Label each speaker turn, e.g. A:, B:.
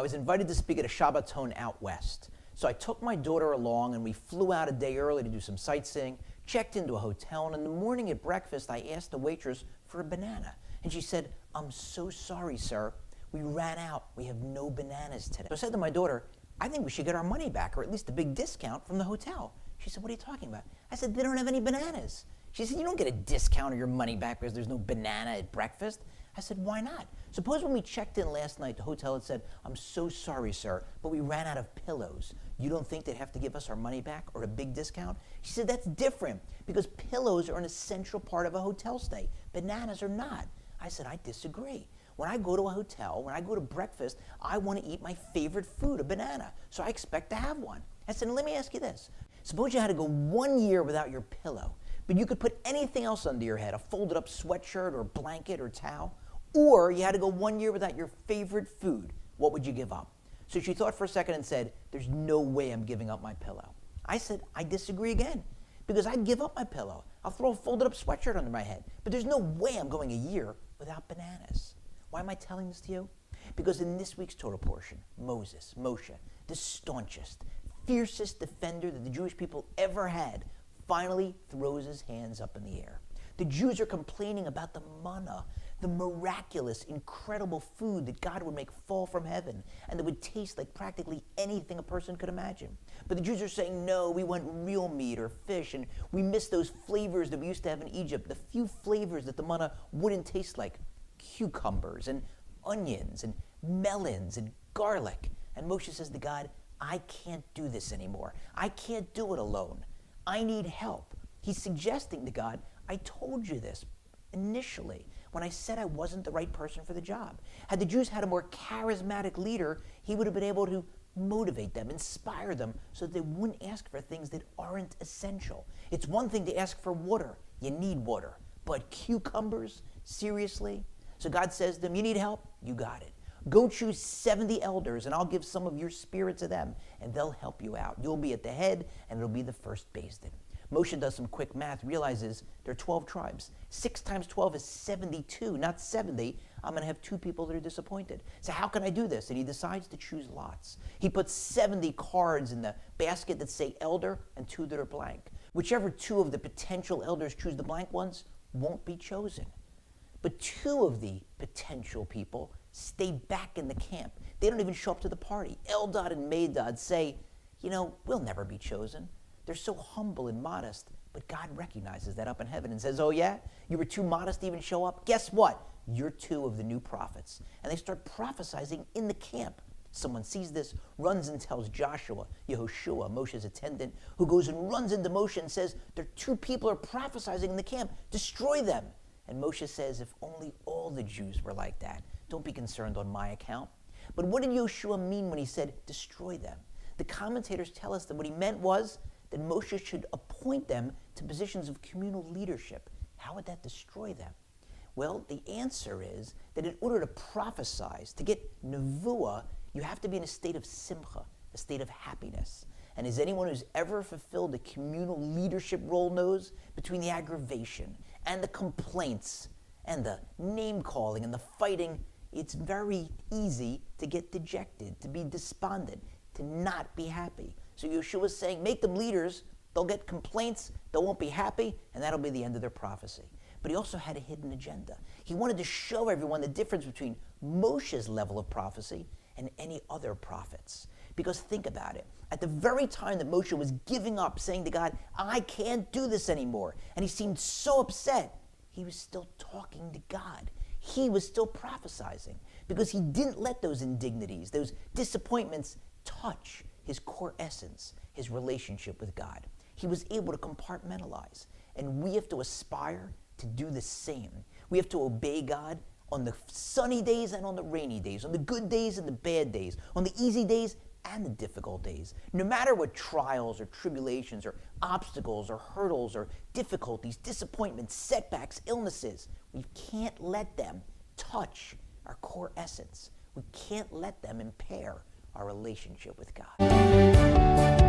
A: I was invited to speak at a Shabbaton out west. So I took my daughter along and we flew out a day early to do some sightseeing, checked into a hotel, and in the morning at breakfast, I asked the waitress for a banana. And she said, "I'm so sorry, sir. We ran out. We have no bananas today." So I said to my daughter, "I think we should get our money back, or at least a big discount from the hotel." She said, "What are you talking about?" I said, "They don't have any bananas." She said, "You don't get a discount or your money back because there's no banana at breakfast." I said, "Why not? Suppose when we checked in last night, the hotel had said, 'I'm so sorry, sir, but we ran out of pillows.' You don't think they'd have to give us our money back or a big discount?" She said, "That's different because pillows are an essential part of a hotel stay. Bananas are not." I said, "I disagree. When I go to a hotel, when I go to breakfast, I want to eat my favorite food, a banana. So I expect to have one." I said, "Let me ask you this. Suppose you had to go 1 year without your pillow, but you could put anything else under your head, a folded up sweatshirt or blanket or towel, or you had to go 1 year without your favorite food. What would you give up?" So she thought for a second and said, "There's no way I'm giving up my pillow." I said, "I disagree again, because I'd give up my pillow. I'll throw a folded up sweatshirt under my head, but there's no way I'm going a year without bananas." Why am I telling this to you? Because in this week's Torah portion, Moshe, the staunchest, fiercest defender that the Jewish people ever had, finally throws his hands up in the air. The Jews are complaining about the manna, the miraculous, incredible food that God would make fall from heaven and that would taste like practically anything a person could imagine. But the Jews are saying, "No, we want real meat or fish, and we miss those flavors that we used to have in Egypt, the few flavors that the manna wouldn't taste like cucumbers and onions and melons and garlic." And Moshe says to God, "I can't do this anymore. I can't do it alone. I need help." He's suggesting to God, "I told you this initially when I said I wasn't the right person for the job. Had the Jews had a more charismatic leader, he would have been able to motivate them, inspire them, so that they wouldn't ask for things that aren't essential. It's one thing to ask for water. You need water. But cucumbers? Seriously?" So God says to them, "You need help? You got it. Go choose 70 elders, and I'll give some of your spirit to them, and they'll help you out. You'll be at the head, and it'll be the first Beis-Din." Moshe does some quick math, realizes there are 12 tribes. 6 times 12 is 72, not 70. I'm going to have 2 people that are disappointed. So how can I do this? And he decides to choose lots. He puts 70 cards in the basket that say elder and 2 that are blank. Whichever 2 of the potential elders choose the blank ones won't be chosen. But 2 of the potential people stay back in the camp. They don't even show up to the party. Eldad and Medad say, "We'll never be chosen." They're so humble and modest, but God recognizes that up in heaven and says, "Oh yeah? You were too modest to even show up? Guess what? You're 2 of the new prophets." And they start prophesying in the camp. Someone sees this, runs and tells Joshua, Yehoshua, Moshe's attendant, who goes and runs into Moshe and says, "There are 2 people are prophesying in the camp. Destroy them." And Moshe says, "If only all the Jews were like that. Don't be concerned on my account." But what did Yehoshua mean when he said, "destroy them"? The commentators tell us that what he meant was that Moshe should appoint them to positions of communal leadership. How would that destroy them? Well, the answer is that in order to prophesy, to get nevuah, you have to be in a state of simcha, a state of happiness. And as anyone who's ever fulfilled a communal leadership role knows, between the aggravation and the complaints and the name-calling and the fighting, it's very easy to get dejected, to be despondent, to not be happy. So Yeshua is saying, make them leaders. They'll get complaints, they won't be happy, and that'll be the end of their prophecy. But he also had a hidden agenda. He wanted to show everyone the difference between Moshe's level of prophecy and any other prophets. Because think about it. At the very time that Moshe was giving up, saying to God, "I can't do this anymore," and he seemed so upset, he was still talking to God. He was still prophesying because he didn't let those indignities, those disappointments touch his core essence, his relationship with God. He was able to compartmentalize. And we have to aspire to do the same. We have to obey God on the sunny days and on the rainy days, on the good days and the bad days, on the easy days and the difficult days. No matter what trials or tribulations or obstacles or hurdles or difficulties, disappointments, setbacks, illnesses, we can't let them touch our core essence. We can't let them impair our relationship with God.